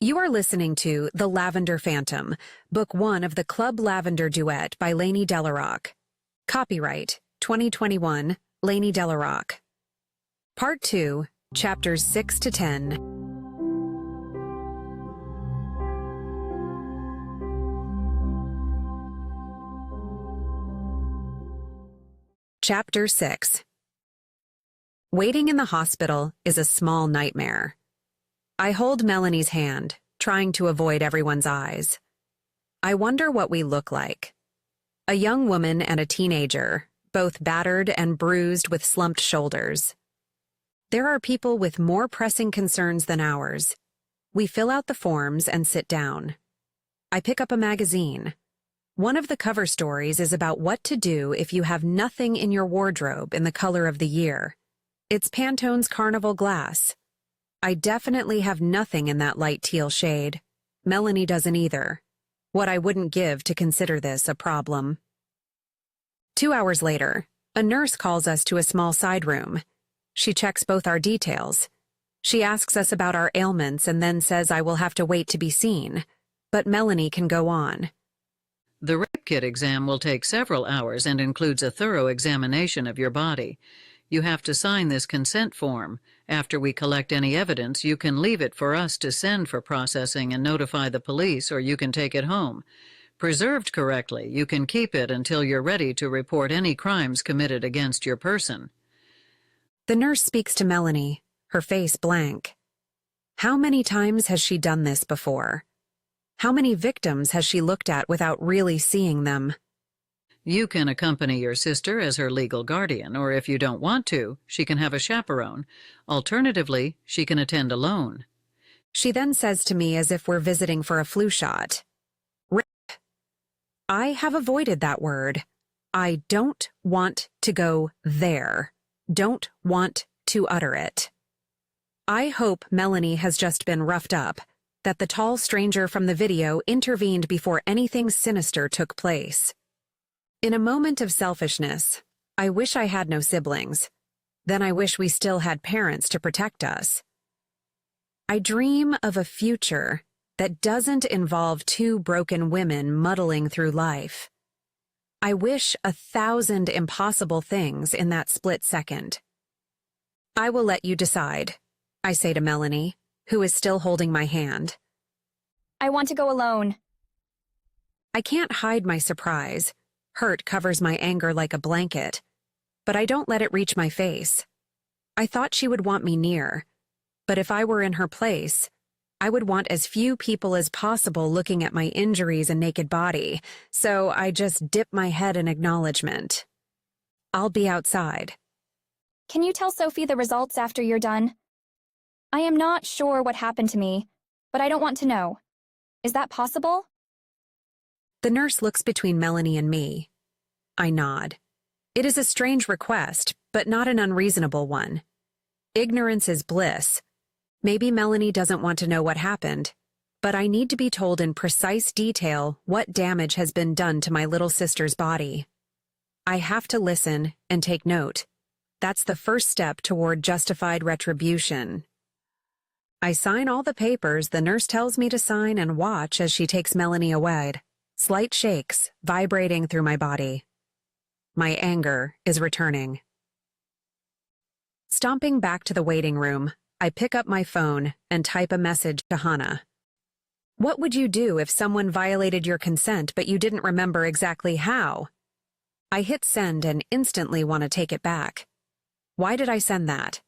You are listening to The Lavender Phantom, Book 1 of the Club Lavender Duet by Lainey Delaroque. Copyright 2021, Lainey Delaroque. Part 2, Chapters 6 to 10. Chapter 6. Waiting in the hospital is a small nightmare. I hold Melanie's hand, trying to avoid everyone's eyes. I wonder what we look like. A young woman and a teenager, both battered and bruised with slumped shoulders. There are people with more pressing concerns than ours. We fill out the forms and sit down. I pick up a magazine. One of the cover stories is about what to do if you have nothing in your wardrobe in the color of the year. It's Pantone's Carnival Glass. I definitely have nothing in that light teal shade. Melanie doesn't either. What I wouldn't give to consider this a problem. 2 hours later, a nurse calls us to a small side room. She checks both our details. She asks us about our ailments and then says I will have to wait to be seen. But Melanie can go on. The rape kit exam will take several hours and includes a thorough examination of your body. You have to sign this consent form. After we collect any evidence, you can leave it for us to send for processing and notify the police, or you can take it home. Preserved correctly, you can keep it until you're ready to report any crimes committed against your person. The nurse speaks to Melanie, her face blank. How many times has she done this before? How many victims has she looked at without really seeing them? You can accompany your sister as her legal guardian, or if you don't want to, she can have a chaperone. Alternatively, she can attend alone. She then says to me as if we're visiting for a flu shot. Rape. I have avoided that word. I don't want to go there. Don't want to utter it. I hope Melanie has just been roughed up, that the tall stranger from the video intervened before anything sinister took place. In a moment of selfishness, I wish I had no siblings. Then I wish we still had parents to protect us. I dream of a future that doesn't involve two broken women muddling through life. I wish 1,000 impossible things in that split second. I will let you decide, I say to Melanie, who is still holding my hand. I want to go alone. I can't hide my surprise. Hurt covers my anger like a blanket, but I don't let it reach my face. I thought she would want me near, but if I were in her place, I would want as few people as possible looking at my injuries and naked body, so I just dip my head in acknowledgement. I'll be outside. Can you tell Sophie the results after you're done? I am not sure what happened to me, but I don't want to know. Is that possible? The nurse looks between Melanie and me. I nod. It is a strange request, but not an unreasonable one. Ignorance is bliss. Maybe Melanie doesn't want to know what happened, but I need to be told in precise detail what damage has been done to my little sister's body. I have to listen and take note. That's the first step toward justified retribution. I sign all the papers the nurse tells me to sign and watch as she takes Melanie away. Slight shakes, vibrating through my body. My anger is returning. Stomping back to the waiting room, I pick up my phone and type a message to Hannah. What would you do if someone violated your consent but you didn't remember exactly how? I hit send and instantly want to take it back. Why did I send that?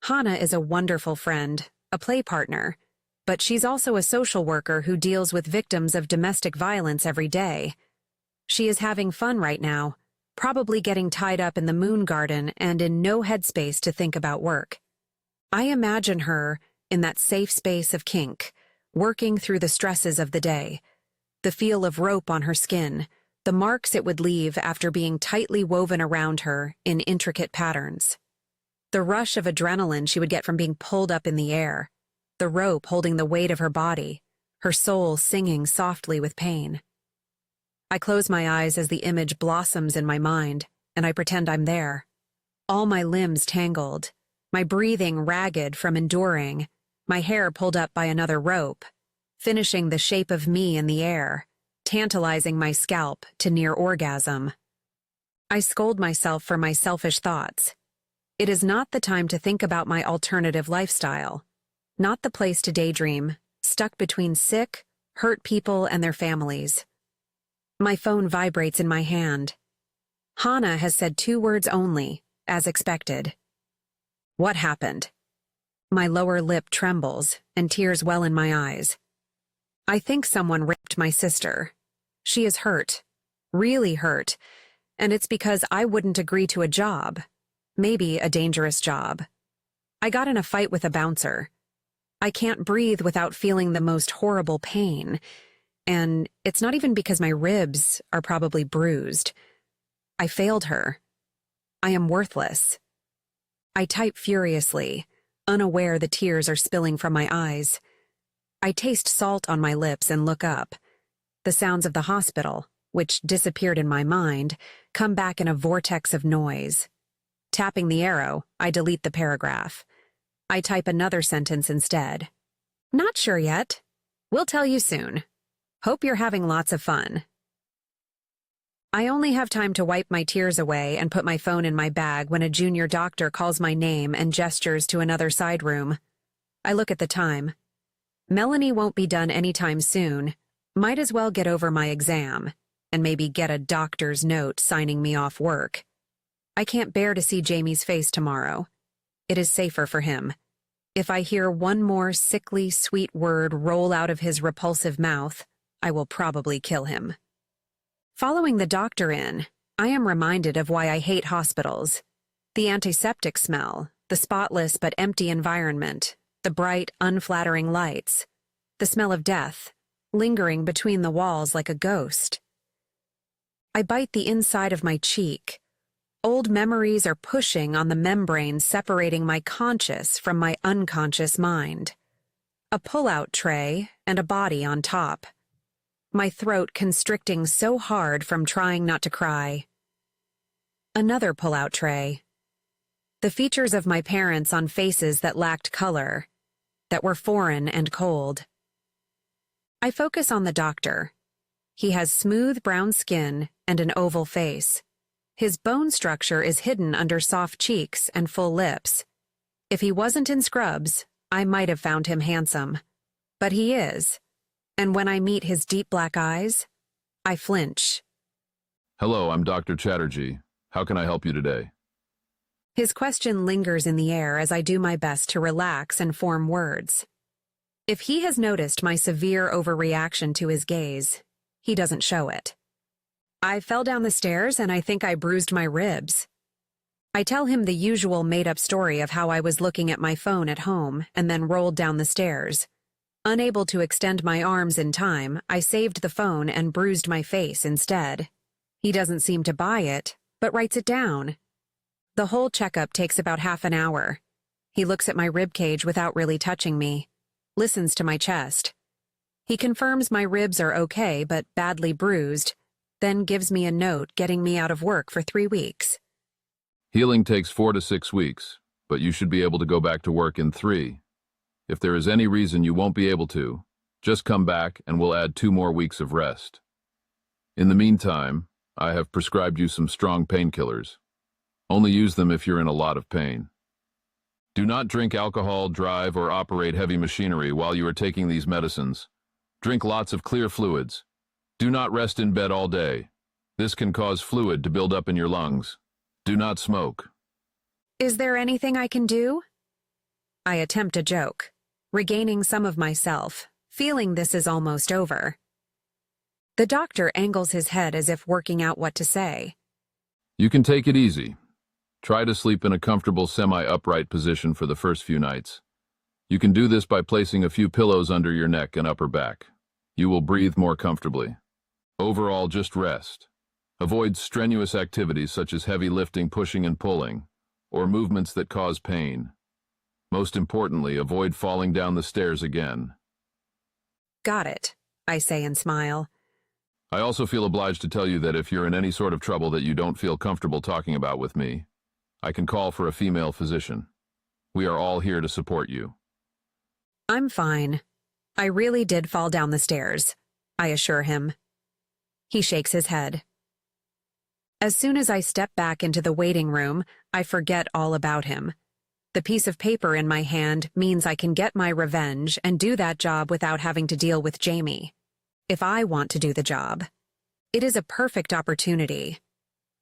Hannah is a wonderful friend, a play partner, but she's also a social worker who deals with victims of domestic violence every day. She is having fun right now, probably getting tied up in the moon garden and in no headspace to think about work. I imagine her in that safe space of kink, working through the stresses of the day, the feel of rope on her skin, the marks it would leave after being tightly woven around her in intricate patterns. The rush of adrenaline she would get from being pulled up in the air, the rope holding the weight of her body, her soul singing softly with pain. I close my eyes as the image blossoms in my mind, and I pretend I'm there. All my limbs tangled, my breathing ragged from enduring, my hair pulled up by another rope, finishing the shape of me in the air, tantalizing my scalp to near orgasm. I scold myself for my selfish thoughts. It is not the time to think about my alternative lifestyle, not the place to daydream, stuck between sick, hurt people and their families. My phone vibrates in my hand. Hannah has said 2 words only, as expected. What happened? My lower lip trembles, and tears well in my eyes. I think someone raped my sister. She is hurt, really hurt, and it's because I wouldn't agree to a job. Maybe a dangerous job. I got in a fight with a bouncer. I can't breathe without feeling the most horrible pain, and it's not even because my ribs are probably bruised. I failed her. I am worthless. I type furiously, unaware the tears are spilling from my eyes. I taste salt on my lips and look up. The sounds of the hospital, which disappeared in my mind, come back in a vortex of noise. Tapping the arrow, I delete the paragraph. I type another sentence instead. Not sure yet. We'll tell you soon. Hope you're having lots of fun. I only have time to wipe my tears away and put my phone in my bag when a junior doctor calls my name and gestures to another side room. I look at the time. Melanie won't be done anytime soon. Might as well get over my exam, and maybe get a doctor's note signing me off work. I can't bear to see Jamie's face tomorrow. It is safer for him. If I hear one more sickly, sweet word roll out of his repulsive mouth, I will probably kill him. Following the doctor in, I am reminded of why I hate hospitals. The antiseptic smell, the spotless but empty environment, the bright, unflattering lights, the smell of death, lingering between the walls like a ghost. I bite the inside of my cheek. Old memories are pushing on the membrane separating my conscious from my unconscious mind. A pull-out tray and a body on top. My throat constricting so hard from trying not to cry. Another pull-out tray. The features of my parents on faces that lacked color, that were foreign and cold. I focus on the doctor. He has smooth brown skin and an oval face. His bone structure is hidden under soft cheeks and full lips. If he wasn't in scrubs, I might have found him handsome. But he is. And when I meet his deep black eyes, I flinch. Hello, I'm Dr. Chatterjee. How can I help you today? His question lingers in the air as I do my best to relax and form words. If he has noticed my severe overreaction to his gaze, he doesn't show it. I fell down the stairs and I think I bruised my ribs. I tell him the usual made-up story of how I was looking at my phone at home and then rolled down the stairs. Unable to extend my arms in time, I saved the phone and bruised my face instead. He doesn't seem to buy it, but writes it down. The whole checkup takes about half an hour. He looks at my ribcage without really touching me, listens to my chest. He confirms my ribs are okay but badly bruised, then gives me a note getting me out of work for 3 weeks. Healing takes 4 to 6 weeks, but you should be able to go back to work in 3. If there is any reason you won't be able to, just come back and we'll add 2 more weeks of rest. In the meantime, I have prescribed you some strong painkillers. Only use them if you're in a lot of pain. Do not drink alcohol, drive, or operate heavy machinery while you are taking these medicines. Drink lots of clear fluids. Do not rest in bed all day. This can cause fluid to build up in your lungs. Do not smoke. Is there anything I can do? I attempt a joke, regaining some of myself, feeling this is almost over. The doctor angles his head as if working out what to say. You can take it easy. Try to sleep in a comfortable semi-upright position for the first few nights. You can do this by placing a few pillows under your neck and upper back. You will breathe more comfortably. Overall, just rest. Avoid strenuous activities such as heavy lifting, pushing and pulling, or movements that cause pain. Most importantly, avoid falling down the stairs again. Got it, I say and smile. I also feel obliged to tell you that if you're in any sort of trouble that you don't feel comfortable talking about with me, I can call for a female physician. We are all here to support you. I'm fine. I really did fall down the stairs, I assure him. He shakes his head. As soon as I step back into the waiting room, I forget all about him. The piece of paper in my hand means I can get my revenge and do that job without having to deal with Jamie. If I want to do the job. It is a perfect opportunity.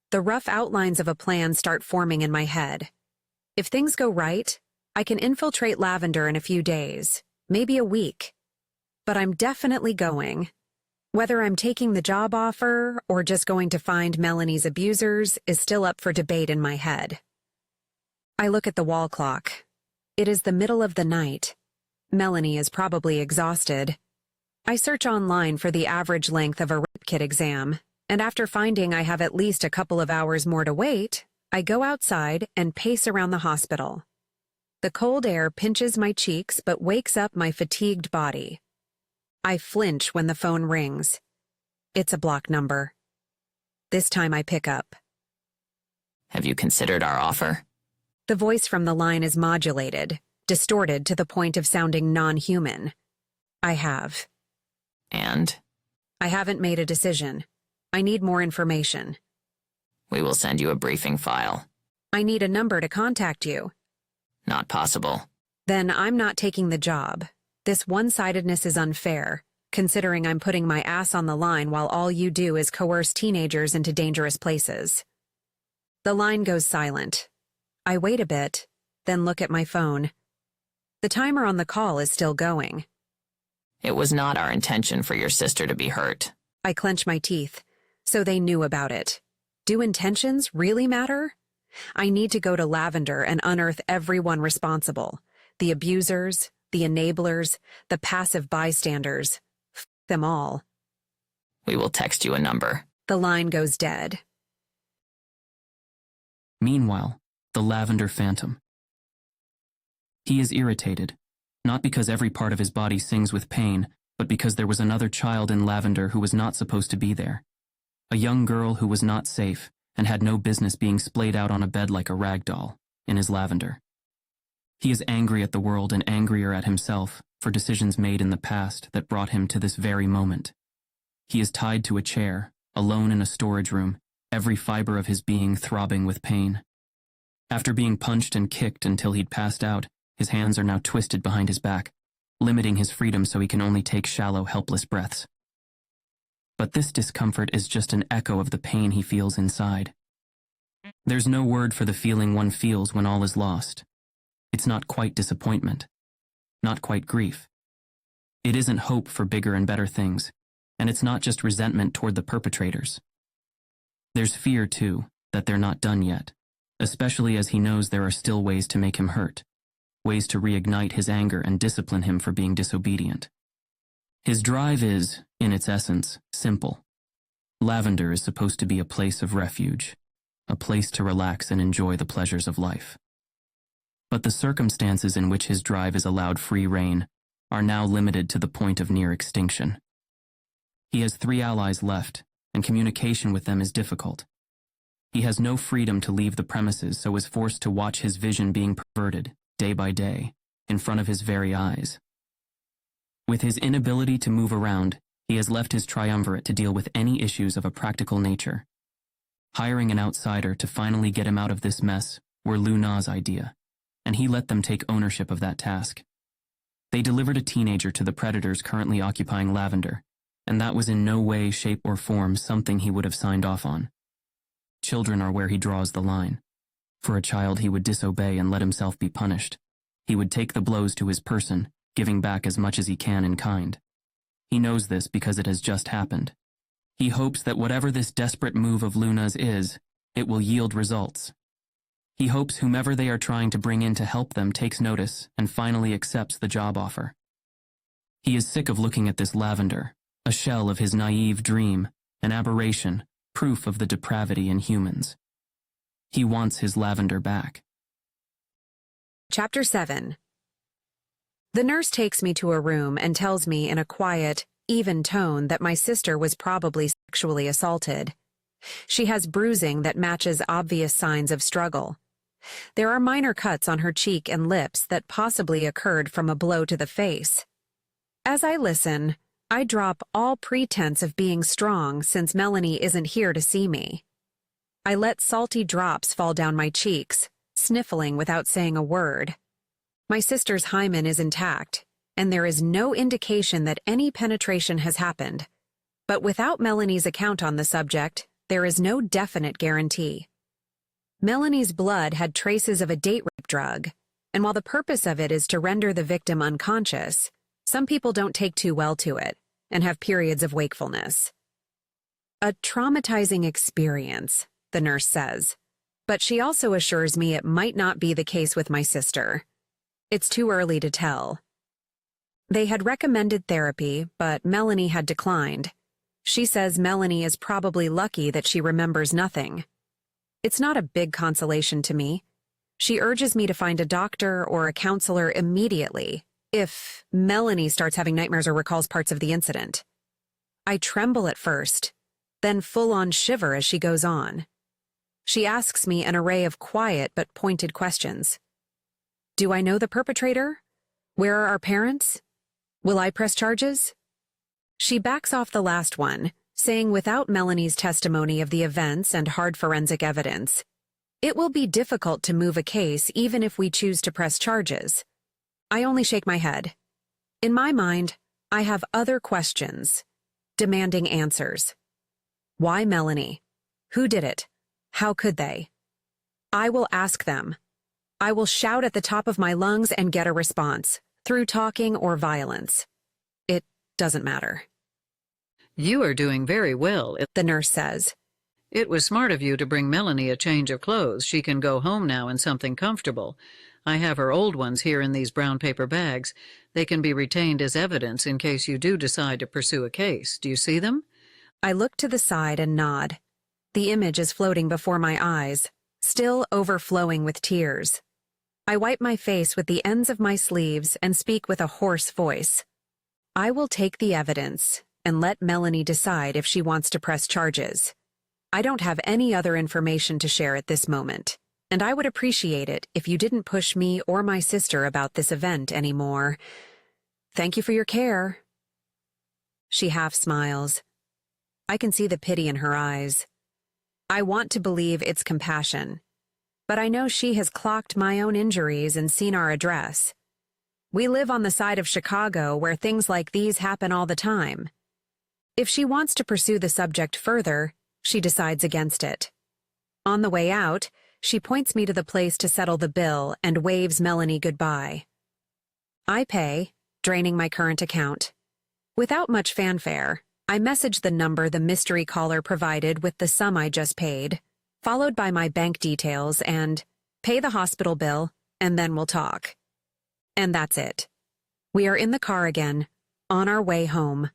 The rough outlines of a plan start forming in my head. If things go right, I can infiltrate Lavender in a few days, maybe a week. But I'm definitely going. Whether I'm taking the job offer or just going to find Melanie's abusers is still up for debate in my head. I look at the wall clock. It is the middle of the night. Melanie is probably exhausted. I search online for the average length of a rape kit exam, and after finding I have at least a couple of hours more to wait, I go outside and pace around the hospital. The cold air pinches my cheeks but wakes up my fatigued body. I flinch when the phone rings. It's a block number. This time I pick up. Have you considered our offer? The voice from the line is modulated, distorted to the point of sounding non-human. I have. And? I haven't made a decision. I need more information. We will send you a briefing file. I need a number to contact you. Not possible. Then I'm not taking the job. This one-sidedness is unfair, considering I'm putting my ass on the line while all you do is coerce teenagers into dangerous places. The line goes silent. I wait a bit, then look at my phone. The timer on the call is still going. It was not our intention for your sister to be hurt. I clench my teeth. So they knew about it. Do intentions really matter? I need to go to Lavender and unearth everyone responsible. The abusers, the enablers, the passive bystanders. F them all. We will text you a number. The line goes dead. Meanwhile, the Lavender Phantom. He is irritated, not because every part of his body sings with pain, but because there was another child in Lavender who was not supposed to be there. A young girl who was not safe and had no business being splayed out on a bed like a rag doll in his Lavender. He is angry at the world and angrier at himself for decisions made in the past that brought him to this very moment. He is tied to a chair, alone in a storage room, every fiber of his being throbbing with pain. After being punched and kicked until he'd passed out, his hands are now twisted behind his back, limiting his freedom so he can only take shallow, helpless breaths. But this discomfort is just an echo of the pain he feels inside. There's no word for the feeling one feels when all is lost. It's not quite disappointment, not quite grief. It isn't hope for bigger and better things, and it's not just resentment toward the perpetrators. There's fear, too, that they're not done yet, especially as he knows there are still ways to make him hurt, ways to reignite his anger and discipline him for being disobedient. His drive is, in its essence, simple. Lavender is supposed to be a place of refuge, a place to relax and enjoy the pleasures of life. But the circumstances in which his drive is allowed free rein are now limited to the point of near extinction. He has 3 allies left, and communication with them is difficult. He has no freedom to leave the premises, so is forced to watch his vision being perverted, day by day, in front of his very eyes. With his inability to move around, he has left his triumvirate to deal with any issues of a practical nature. Hiring an outsider to finally get him out of this mess were Luna's idea, and he let them take ownership of that task. They delivered a teenager to the predators currently occupying Lavender, and that was in no way, shape, or form something he would have signed off on. Children are where he draws the line. For a child, he would disobey and let himself be punished. He would take the blows to his person, giving back as much as he can in kind. He knows this because it has just happened. He hopes that whatever this desperate move of Luna's is, it will yield results. He hopes whomever they are trying to bring in to help them takes notice and finally accepts the job offer. He is sick of looking at this Lavender, a shell of his naive dream, an aberration, proof of the depravity in humans. He wants his Lavender back. Chapter 7. The nurse takes me to a room and tells me in a quiet, even tone that my sister was probably sexually assaulted. She has bruising that matches obvious signs of struggle. There are minor cuts on her cheek and lips that possibly occurred from a blow to the face. As I listen, I drop all pretense of being strong since Melanie isn't here to see me. I let salty drops fall down my cheeks, sniffling without saying a word. My sister's hymen is intact, and there is no indication that any penetration has happened. But without Melanie's account on the subject, there is no definite guarantee. Melanie's blood had traces of a date rape drug, and while the purpose of it is to render the victim unconscious, some people don't take too well to it and have periods of wakefulness. A traumatizing experience, the nurse says, but she also assures me it might not be the case with my sister. It's too early to tell. They had recommended therapy, but Melanie had declined. She says Melanie is probably lucky that she remembers nothing. It's not a big consolation to me. She urges me to find a doctor or a counselor immediately if Melanie starts having nightmares or recalls parts of the incident. I tremble at first, then full-on shiver as she goes on. She asks me an array of quiet but pointed questions. Do I know the perpetrator? Where are our parents? Will I press charges? She backs off the last one, saying without Melanie's testimony of the events and hard forensic evidence, it will be difficult to move a case even if we choose to press charges. I only shake my head. In my mind, I have other questions, demanding answers. Why Melanie? Who did it? How could they? I will ask them. I will shout at the top of my lungs and get a response, through talking or violence. It doesn't matter. You are doing very well, The nurse says. It was smart of you to bring Melanie a change of clothes. She can go home now in something comfortable. I have her old ones here in these brown paper bags. They can be retained as evidence in case you do decide to pursue a case. Do you see them? I look to the side and nod. The image is floating before my eyes, still overflowing with tears. I wipe my face with the ends of my sleeves and speak with a hoarse voice. I will take the evidence and let Melanie decide if she wants to press charges. I don't have any other information to share at this moment, and I would appreciate it if you didn't push me or my sister about this event anymore. Thank you for your care. She half smiles. I can see the pity in her eyes. I want to believe it's compassion, but I know she has clocked my own injuries and seen our address. We live on the side of Chicago where things like these happen all the time. If she wants to pursue the subject further, she decides against it. On the way out, she points me to the place to settle the bill and waves Melanie goodbye. I pay, draining my current account. Without much fanfare, I message the number the mystery caller provided with the sum I just paid, followed by my bank details and pay the hospital bill, and then we'll talk. And that's it. We are in the car again, on our way home.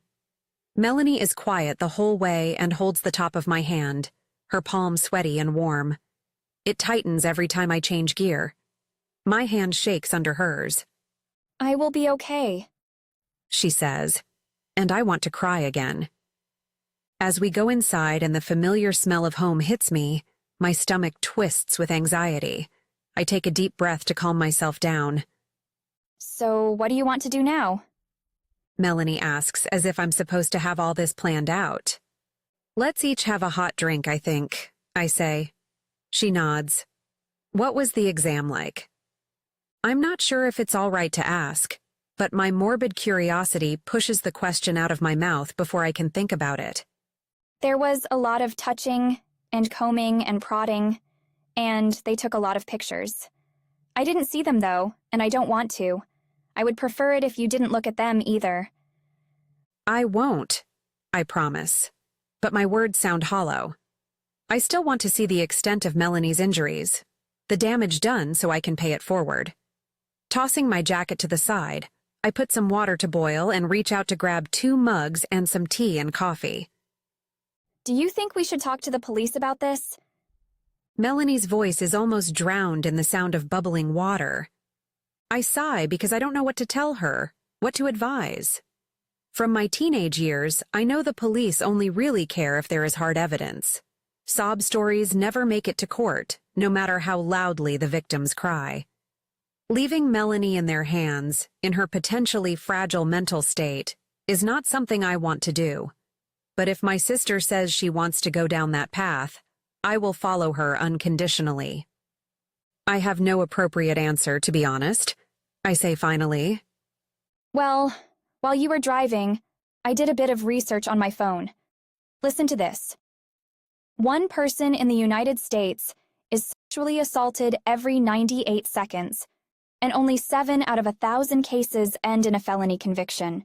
Melanie is quiet the whole way and holds the top of my hand, her palm sweaty and warm. It tightens every time I change gear. My hand shakes under hers. I will be okay, she says, and I want to cry again. As we go inside and the familiar smell of home hits me, my stomach twists with anxiety. I take a deep breath to calm myself down. So what do you want to do now? Melanie asks, as if I'm supposed to have all this planned out. Let's each have a hot drink, I think, I say. She nods. What was the exam like? I'm not sure if it's all right to ask, but my morbid curiosity pushes the question out of my mouth before I can think about it. There was a lot of touching and combing and prodding, and they took a lot of pictures. I didn't see them, though, and I don't want to. I would prefer it if you didn't look at them either. I won't, I promise, but my words sound hollow. I still want to see the extent of Melanie's injuries, the damage done so I can pay it forward. Tossing my jacket to the side, I put some water to boil and reach out to grab 2 mugs and some tea and coffee. Do you think we should talk to the police about this? Melanie's voice is almost drowned in the sound of bubbling water. I sigh because I don't know what to tell her, what to advise. From my teenage years, I know the police only really care if there is hard evidence. Sob stories never make it to court, no matter how loudly the victims cry. Leaving Melanie in their hands, in her potentially fragile mental state, is not something I want to do. But if my sister says she wants to go down that path, I will follow her unconditionally. I have no appropriate answer, to be honest, I say finally. Well, while you were driving, I did a bit of research on my phone. Listen to this. One person in the United States is sexually assaulted every 98 seconds, and only 7 out of 1,000 cases end in a felony conviction.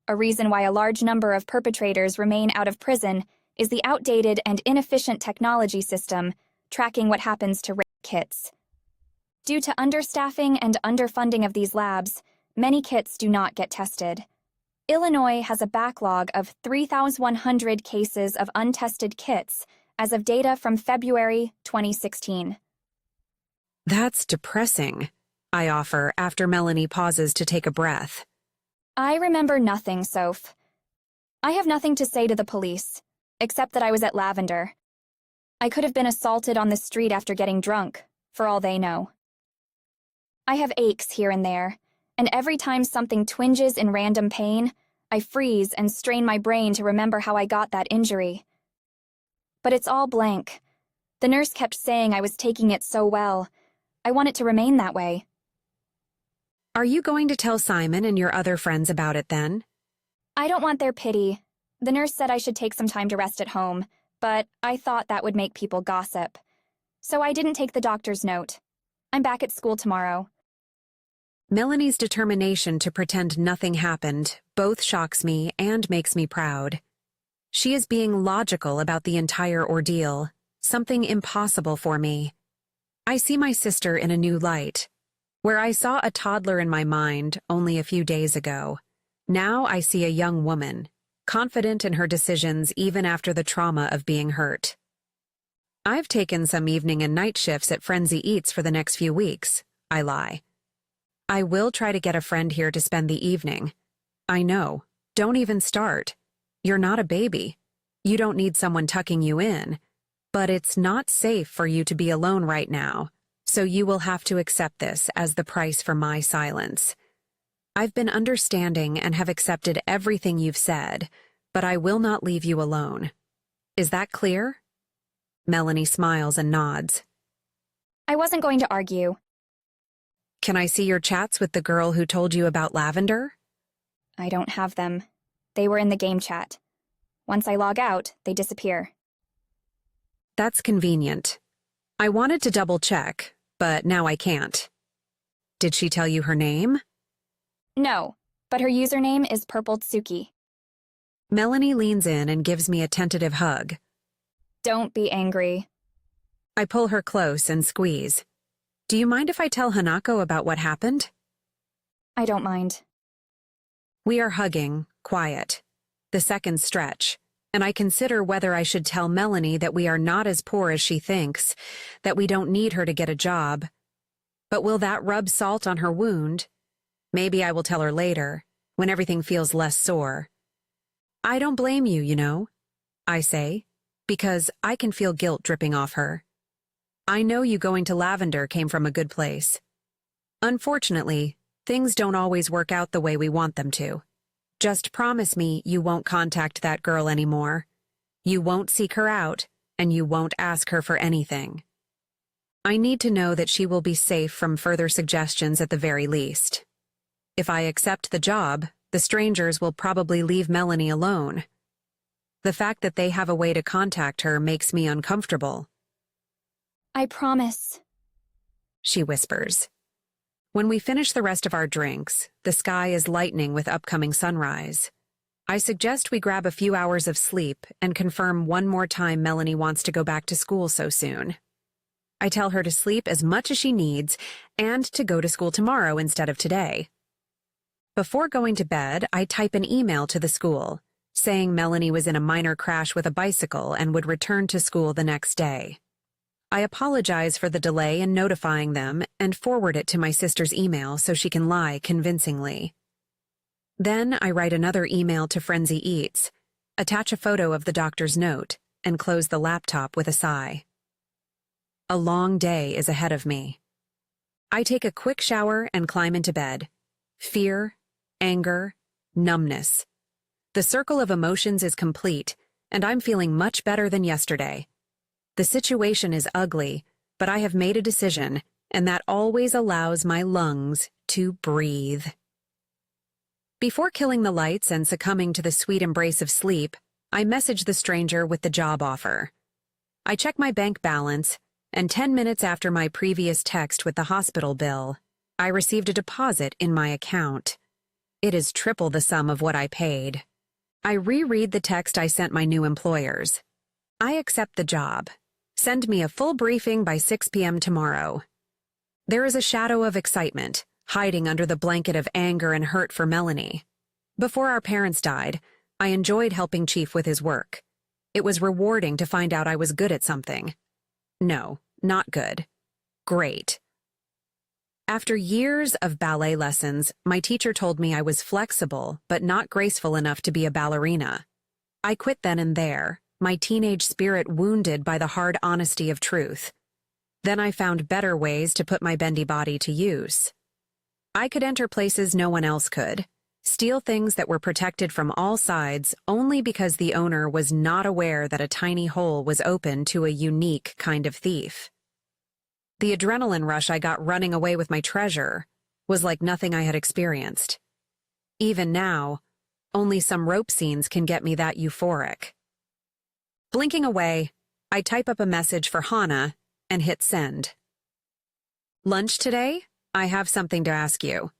A reason why a large number of perpetrators remain out of prison is the outdated and inefficient technology system tracking what happens to rape kits. Due to understaffing and underfunding of these labs, many kits do not get tested. Illinois has a backlog of 3,100 cases of untested kits as of data from February 2016. That's depressing, I offer after Melanie pauses to take a breath. I remember nothing, Soph. I have nothing to say to the police, except that I was at Lavender. I could have been assaulted on the street after getting drunk, for all they know. I have aches here and there, and every time something twinges in random pain, I freeze and strain my brain to remember how I got that injury. But it's all blank. The nurse kept saying I was taking it so well. I want it to remain that way. Are you going to tell Simon and your other friends about it then? I don't want their pity. The nurse said I should take some time to rest at home, but I thought that would make people gossip. So I didn't take the doctor's note. I'm back at school tomorrow. Melanie's determination to pretend nothing happened both shocks me and makes me proud. She is being logical about the entire ordeal, something impossible for me. I see my sister in a new light. Where I saw a toddler in my mind only a few days ago, now I see a young woman, confident in her decisions even after the trauma of being hurt. I've taken some evening and night shifts at Frenzy Eats for the next few weeks, I lie. I will try to get a friend here to spend the evening. I know, don't even start. You're not a baby. You don't need someone tucking you in. But it's not safe for you to be alone right now, so you will have to accept this as the price for my silence. I've been understanding and have accepted everything you've said, but I will not leave you alone. Is that clear? Melanie smiles and nods. I wasn't going to argue. Can I see your chats with the girl who told you about Lavender? I don't have them. They were in the game chat. Once I log out, they disappear. That's convenient. I wanted to double-check, but now I can't. Did she tell you her name? No, but her username is Purple Tsuki. Melanie leans in and gives me a tentative hug. Don't be angry. I pull her close and squeeze. Do you mind if I tell Hanako about what happened? I don't mind. We are hugging, quiet. The seconds stretch, and I consider whether I should tell Melanie that we are not as poor as she thinks, that we don't need her to get a job. But will that rub salt on her wound? Maybe I will tell her later, when everything feels less sore. I don't blame you, you know, I say, because I can feel guilt dripping off her. I know you going to Lavender came from a good place. Unfortunately, things don't always work out the way we want them to. Just promise me you won't contact that girl anymore. You won't seek her out, and you won't ask her for anything. I need to know that she will be safe from further suggestions at the very least. If I accept the job, the strangers will probably leave Melanie alone. The fact that they have a way to contact her makes me uncomfortable. I promise, she whispers. When we finish the rest of our drinks, the sky is lightening with upcoming sunrise. I suggest we grab a few hours of sleep and confirm one more time Melanie wants to go back to school so soon. I tell her to sleep as much as she needs and to go to school tomorrow instead of today. Before going to bed, I type an email to the school, saying Melanie was in a minor crash with a bicycle and would return to school the next day. I apologize for the delay in notifying them and forward it to my sister's email so she can lie convincingly. Then I write another email to Frenzy Eats, attach a photo of the doctor's note, and close the laptop with a sigh. A long day is ahead of me. I take a quick shower and climb into bed. Fear, anger, numbness. The circle of emotions is complete, and I'm feeling much better than yesterday. The situation is ugly, but I have made a decision, and that always allows my lungs to breathe. Before killing the lights and succumbing to the sweet embrace of sleep, I message the stranger with the job offer. I check my bank balance, and 10 minutes after my previous text with the hospital bill, I received a deposit in my account. It is triple the sum of what I paid. I reread the text I sent my new employers. I accept the job. Send me a full briefing by 6 p.m. tomorrow. There is a shadow of excitement, hiding under the blanket of anger and hurt for Melanie. Before our parents died, I enjoyed helping Chief with his work. It was rewarding to find out I was good at something. No, not good. Great. After years of ballet lessons, my teacher told me I was flexible but not graceful enough to be a ballerina. I quit then and there, my teenage spirit wounded by the hard honesty of truth. Then I found better ways to put my bendy body to use. I could enter places no one else could, steal things that were protected from all sides only because the owner was not aware that a tiny hole was open to a unique kind of thief. The adrenaline rush I got running away with my treasure was like nothing I had experienced. Even now, only some rope scenes can get me that euphoric. Blinking away, I type up a message for Hannah and hit send. Lunch today? I have something to ask you.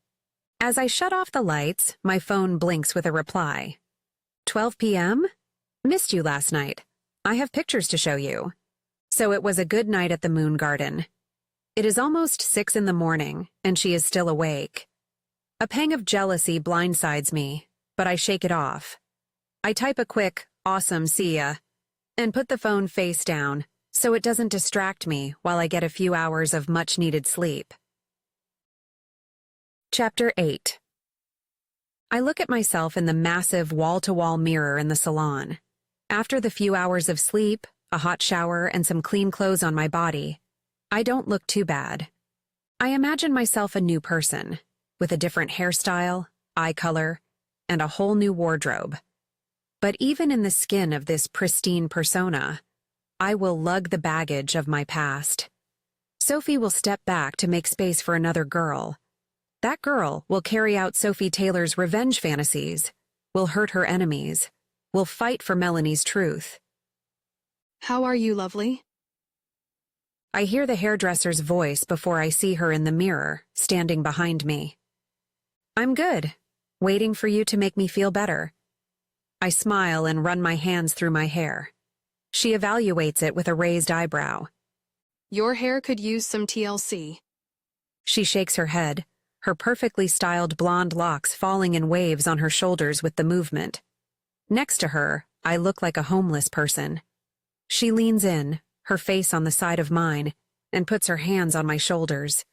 As I shut off the lights, my phone blinks with a reply. 12 p.m.? Missed you last night. I have pictures to show you. So it was a good night at the Moon Garden. It is almost 6 in the morning, and she is still awake. A pang of jealousy blindsides me, but I shake it off. I type a quick, awesome see ya, and put the phone face down so it doesn't distract me while I get a few hours of much-needed sleep. Chapter 8. I look at myself in the massive wall-to-wall mirror in the salon. After the few hours of sleep, a hot shower, and some clean clothes on my body, I don't look too bad. I imagine myself a new person, with a different hairstyle, eye color, and a whole new wardrobe. But even in the skin of this pristine persona, I will lug the baggage of my past. Sophie will step back to make space for another girl. That girl will carry out Sophie Taylor's revenge fantasies, will hurt her enemies, will fight for Melanie's truth. How are you, lovely? I hear the hairdresser's voice before I see her in the mirror, standing behind me. I'm good, waiting for you to make me feel better. I smile and run my hands through my hair. She evaluates it with a raised eyebrow. Your hair could use some TLC. She shakes her head, her perfectly styled blonde locks falling in waves on her shoulders with the movement. Next to her, I look like a homeless person. She leans in, her face on the side of mine, and puts her hands on my shoulders.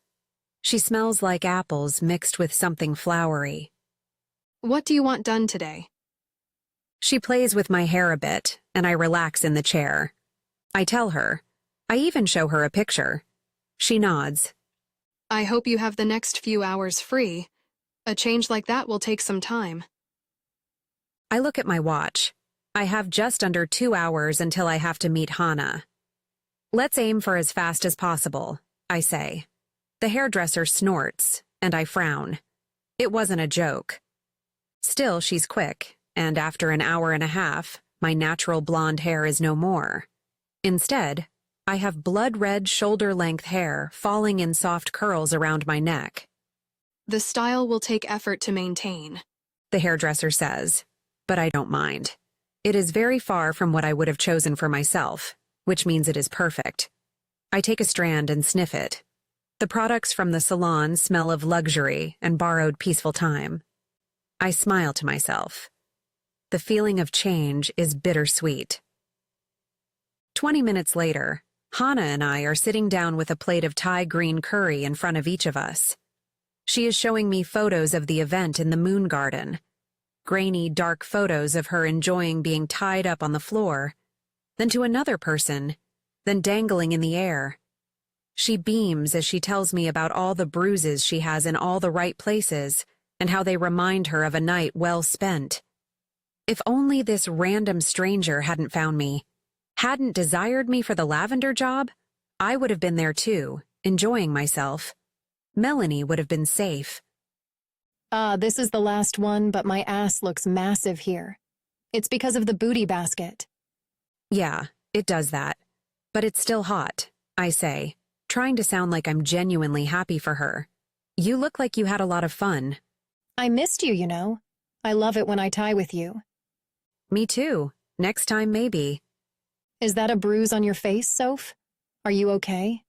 She smells like apples mixed with something flowery. What do you want done today? She plays with my hair a bit, and I relax in the chair. I tell her. I even show her a picture. She nods. I hope you have the next few hours free. A change like that will take some time. I look at my watch. I have just under 2 hours until I have to meet Hannah. Let's aim for as fast as possible, I say. The hairdresser snorts, and I frown. It wasn't a joke. Still, she's quick, and after an hour and a half, my natural blonde hair is no more. Instead, I have blood-red shoulder-length hair falling in soft curls around my neck. The style will take effort to maintain, the hairdresser says, but I don't mind. It is very far from what I would have chosen for myself, which means it is perfect. I take a strand and sniff it. The products from the salon smell of luxury and borrowed peaceful time. I smile to myself. The feeling of change is bittersweet. 20 minutes later, Hannah and I are sitting down with a plate of Thai green curry in front of each of us. She is showing me photos of the event in the Moon Garden. Grainy, dark photos of her enjoying being tied up on the floor, then to another person, then dangling in the air. She beams as she tells me about all the bruises she has in all the right places and how they remind her of a night well spent. If only this random stranger hadn't found me, hadn't desired me for the lavender job, I would have been there too, enjoying myself. Melanie would have been safe. This is the last one, but my ass looks massive here. It's because of the booty basket. Yeah, it does that. But it's still hot, I say, trying to sound like I'm genuinely happy for her. You look like you had a lot of fun. I missed you, you know. I love it when I tie with you. Me too. Next time, maybe. Is that a bruise on your face, Soph? Are you okay?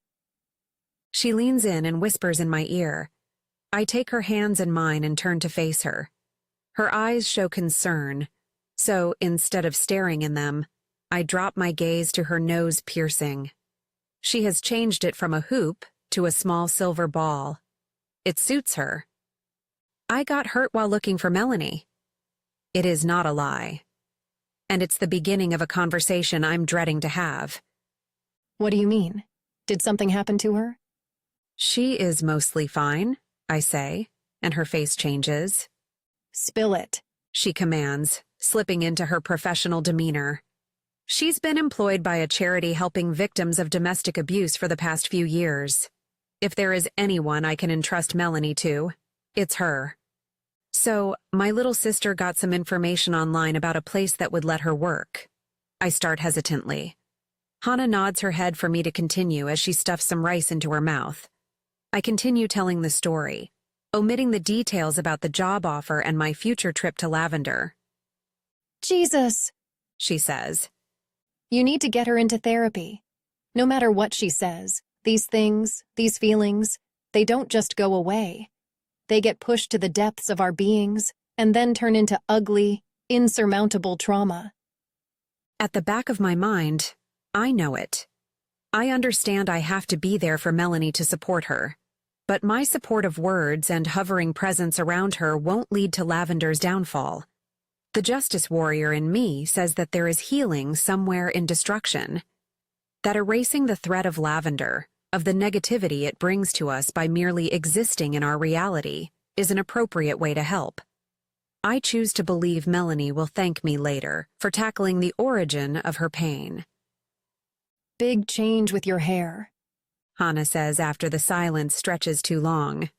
She leans in and whispers in my ear. I take her hands in mine and turn to face her. Her eyes show concern, so instead of staring in them, I drop my gaze to her nose piercing. She has changed it from a hoop to a small silver ball. It suits her. I got hurt while looking for Melanie. It is not a lie. And it's the beginning of a conversation I'm dreading to have. What do you mean? Did something happen to her? She is mostly fine, I say, and her face changes. Spill it, She commands, slipping into her professional demeanor. She's been employed by a charity helping victims of domestic abuse for the past few years. If there is anyone I can entrust Melanie to, it's her. So, my little sister got some information online about a place that would let her work. I start hesitantly. Hannah nods her head for me to continue as she stuffs some rice into her mouth. I continue telling the story, omitting the details about the job offer and my future trip to Lavender. Jesus, She says. You need to get her into therapy. No matter what she says, these things, these feelings, they don't just go away. They get pushed to the depths of our beings and then turn into ugly, insurmountable trauma. At the back of my mind, I know it. I understand I have to be there for Melanie to support her. But my supportive words and hovering presence around her won't lead to Lavender's downfall. The justice warrior in me says that there is healing somewhere in destruction. That erasing the threat of Lavender, of the negativity it brings to us by merely existing in our reality, is an appropriate way to help. I choose to believe Melanie will thank me later for tackling the origin of her pain. Big change with your hair. Hannah says after the silence stretches too long.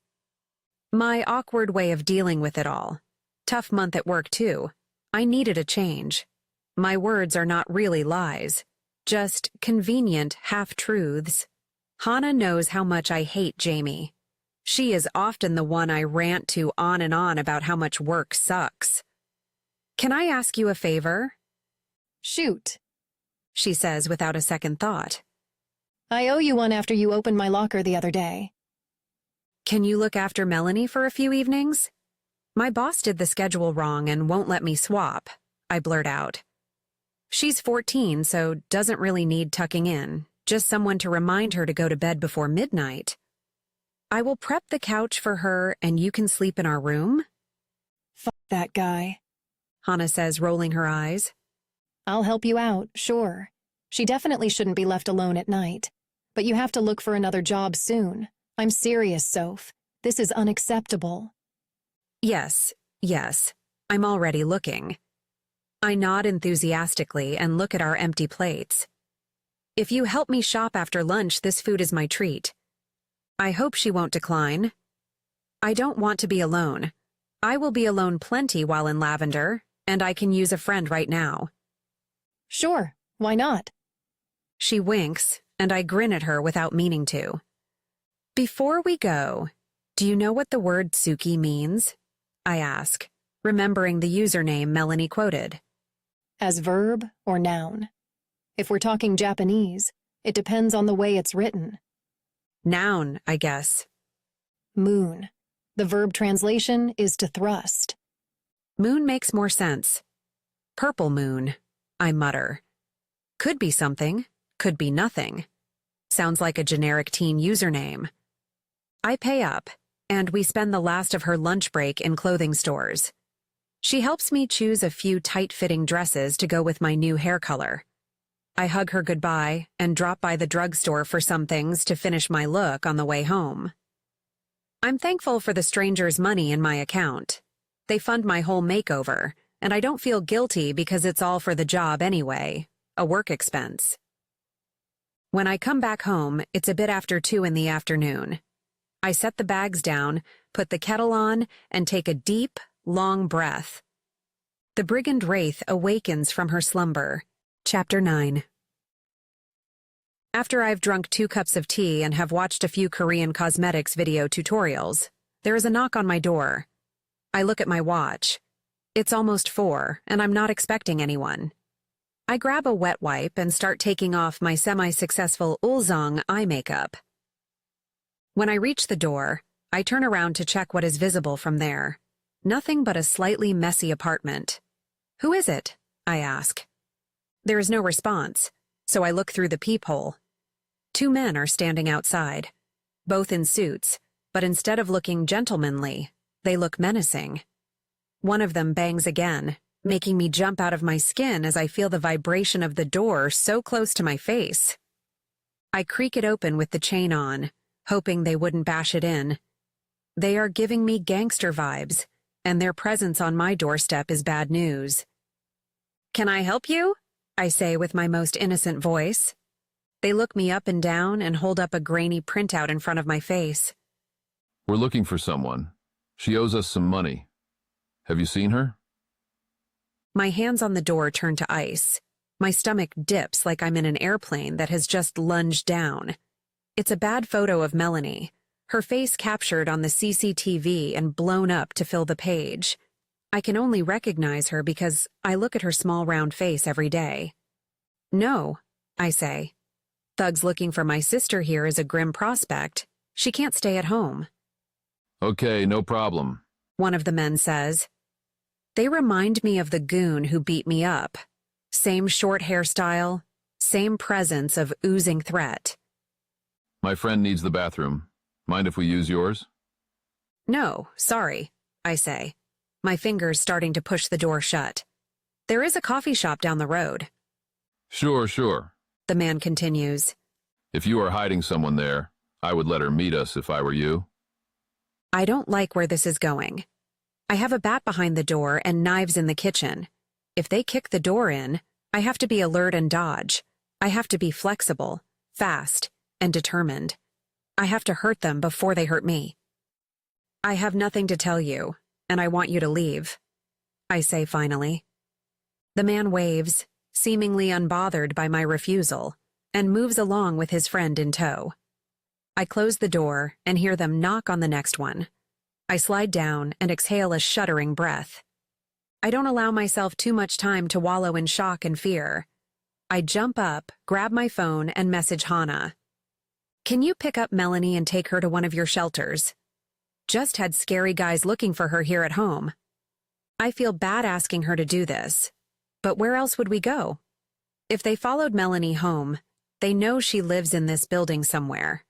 My awkward way of dealing with it all. Tough month at work, too. I needed a change. My words are not really lies, just convenient half-truths. Hannah knows how much I hate Jamie. She is often the one I rant to on and on about how much work sucks. Can I ask you a favor? Shoot. She says without a second thought. I owe you one after you opened my locker the other day. Can you look after Melanie for a few evenings? My boss did the schedule wrong and won't let me swap, I blurt out. She's 14, so doesn't really need tucking in, just someone to remind her to go to bed before midnight. I will prep the couch for her and you can sleep in our room? Fuck that guy. Hannah says, rolling her eyes. I'll help you out, sure. She definitely shouldn't be left alone at night. But you have to look for another job soon. I'm serious, Soph. This is unacceptable. Yes. I'm already looking. I nod enthusiastically and look at our empty plates. If you help me shop after lunch, this food is my treat. I hope she won't decline. I don't want to be alone. I will be alone plenty while in Lavender, and I can use a friend right now. Sure, why not? She winks, and I grin at her without meaning to. Before we go, do you know what the word Suki means? I ask, remembering the username Melanie quoted. As verb or noun? If we're talking Japanese, it depends on the way it's written. Noun, I guess. Moon. The verb translation is to thrust. Moon makes more sense. Purple moon, I mutter. Could be something, could be nothing. Sounds like a generic teen username. I pay up, and we spend the last of her lunch break in clothing stores. She helps me choose a few tight-fitting dresses to go with my new hair color. I hug her goodbye and drop by the drugstore for some things to finish my look on the way home. I'm thankful for the strangers' money in my account. They fund my whole makeover, and I don't feel guilty because it's all for the job anyway, a work expense. When I come back home, it's a bit after 2 in the afternoon. I set the bags down, put the kettle on, and take a deep, long breath. The brigand wraith awakens from her slumber. Chapter 9. After I've drunk 2 cups of tea and have watched a few Korean cosmetics video tutorials, there is a knock on my door. I look at my watch. It's almost 4, and I'm not expecting anyone. I grab a wet wipe and start taking off my semi-successful Ulzong eye makeup. When I reach the door, I turn around to check what is visible from there. Nothing but a slightly messy apartment. "Who is it?" I ask. There is no response, so I look through the peephole. 2 men are standing outside, both in suits, but instead of looking gentlemanly, they look menacing. One of them bangs again, making me jump out of my skin as I feel the vibration of the door so close to my face. I creak it open with the chain on, hoping they wouldn't bash it in. They are giving me gangster vibes, and their presence on my doorstep is bad news. "Can I help you?" I say with my most innocent voice. They look me up and down and hold up a grainy printout in front of my face. We're looking for someone. She owes us some money. Have you seen her? My hands on the door turn to ice. My stomach dips like I'm in an airplane that has just lunged down. It's a bad photo of Melanie, her face captured on the CCTV and blown up to fill the page. I can only recognize her because I look at her small round face every day. "No," I say. "Thugs looking for my sister here is a grim prospect. She can't stay at home." Okay, no problem. One of the men says. They remind me of the goon who beat me up. Same short hairstyle, same presence of oozing threat. My friend needs the bathroom. Mind if we use yours? "No, sorry," I say, my fingers starting to push the door shut. "There is a coffee shop down the road." Sure. The man continues. If you are hiding someone there, I would let her meet us if I were you. I don't like where this is going. I have a bat behind the door and knives in the kitchen. If they kick the door in, I have to be alert and dodge. I have to be flexible, fast, and determined. I have to hurt them before they hurt me. "I have nothing to tell you, and I want you to leave," I say finally. The man waves, seemingly unbothered by my refusal, and moves along with his friend in tow. I close the door and hear them knock on the next one. I slide down and exhale a shuddering breath. I don't allow myself too much time to wallow in shock and fear. I jump up, grab my phone, and message Hannah. "Can you pick up Melanie and take her to one of your shelters? Just had scary guys looking for her here at home." I feel bad asking her to do this, but where else would we go? If they followed Melanie home, they know she lives in this building somewhere.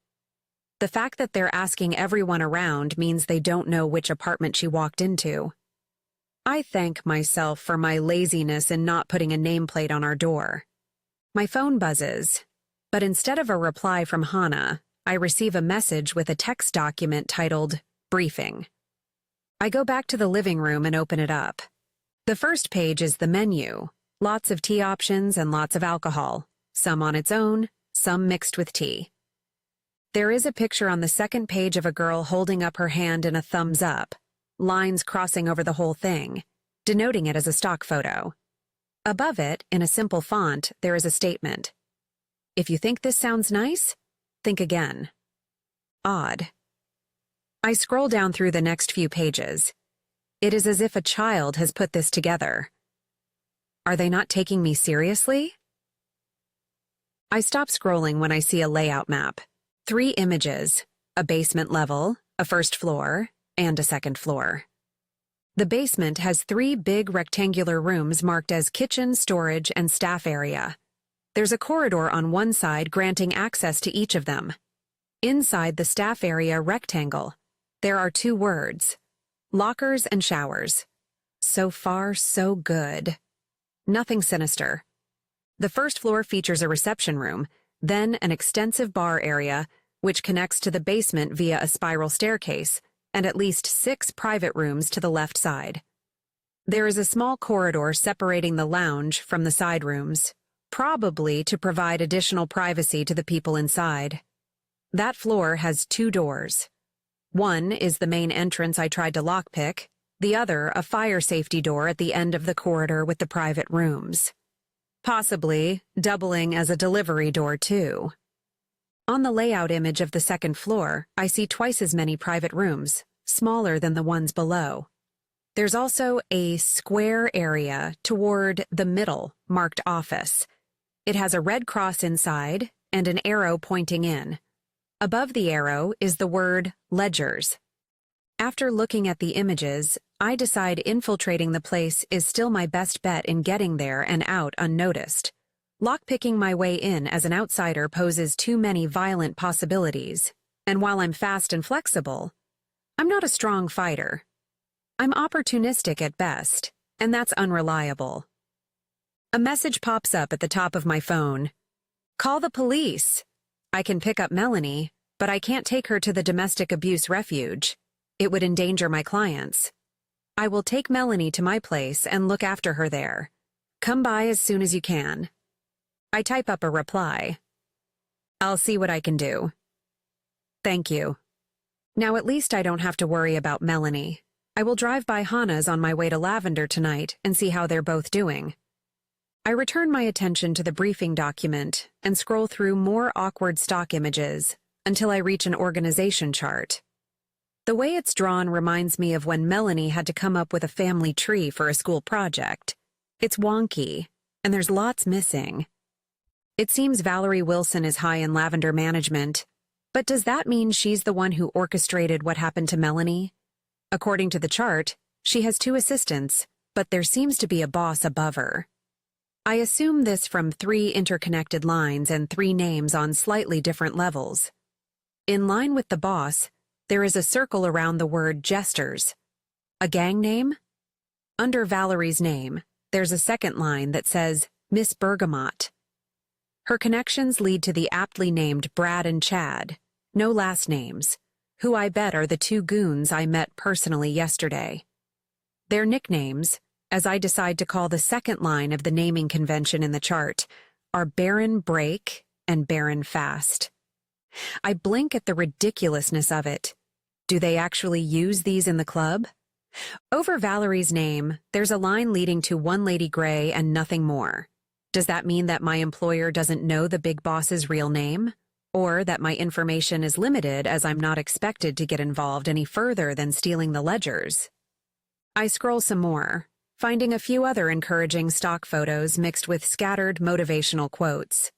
The fact that they're asking everyone around means they don't know which apartment she walked into. I thank myself for my laziness in not putting a nameplate on our door. My phone buzzes, but instead of a reply from Hannah, I receive a message with a text document titled Briefing. I go back to the living room and open it up. The first page is the menu, lots of tea options and lots of alcohol, some on its own, some mixed with tea. There is a picture on the second page of a girl holding up her hand in a thumbs up, lines crossing over the whole thing, denoting it as a stock photo. Above it, in a simple font, there is a statement. If you think this sounds nice, think again. Odd. I scroll down through the next few pages. It is as if a child has put this together. Are they not taking me seriously? I stop scrolling when I see a layout map. 3 images, a basement level, a first floor, and a second floor. The basement has 3 big rectangular rooms marked as kitchen, storage, and staff area. There's a corridor on one side granting access to each of them. Inside the staff area rectangle, there are 2 words, lockers and showers. So far, so good. Nothing sinister. The first floor features a reception room, then an extensive bar area, which connects to the basement via a spiral staircase, and at least 6 private rooms to the left side. There is a small corridor separating the lounge from the side rooms, probably to provide additional privacy to the people inside. That floor has 2 doors. One is the main entrance I tried to lockpick, the other a fire safety door at the end of the corridor with the private rooms. Possibly doubling as a delivery door, too. On the layout image of the second floor, I see twice as many private rooms, smaller than the ones below. There's also a square area toward the middle, marked office. It has a red cross inside and an arrow pointing in. Above the arrow is the word ledgers. After looking at the images, I decide infiltrating the place is still my best bet in getting there and out unnoticed. Lockpicking my way in as an outsider poses too many violent possibilities, and while I'm fast and flexible, I'm not a strong fighter. I'm opportunistic at best, and that's unreliable. A message pops up at the top of my phone. Call the police. I can pick up Melanie, but I can't take her to the domestic abuse refuge. It would endanger my clients. I will take Melanie to my place and look after her there. Come by as soon as you can. I type up a reply. I'll see what I can do. Thank you. Now at least I don't have to worry about Melanie. I will drive by Hannah's on my way to Lavender tonight and see how they're both doing. I return my attention to the briefing document and scroll through more awkward stock images until I reach an organization chart. The way it's drawn reminds me of when Melanie had to come up with a family tree for a school project. It's wonky, and there's lots missing. It seems Valerie Wilson is high in Lavender management, but does that mean she's the one who orchestrated what happened to Melanie? According to the chart, she has 2 assistants, but there seems to be a boss above her. I assume this from 3 interconnected lines and 3 names on slightly different levels. In line with the boss, there is a circle around the word jesters. A gang name? Under Valerie's name, there's a second line that says Miss Bergamot. Her connections lead to the aptly named Brad and Chad, no last names, who I bet are the 2 goons I met personally yesterday. Their nicknames, as I decide to call the second line of the naming convention in the chart, are Baron Break and Baron Fast. I blink at the ridiculousness of it. Do they actually use these in the club? Over Valerie's name, there's a line leading to One Lady Gray and nothing more. Does that mean that my employer doesn't know the big boss's real name? Or that my information is limited as I'm not expected to get involved any further than stealing the ledgers? I scroll some more, finding a few other encouraging stock photos mixed with scattered motivational quotes.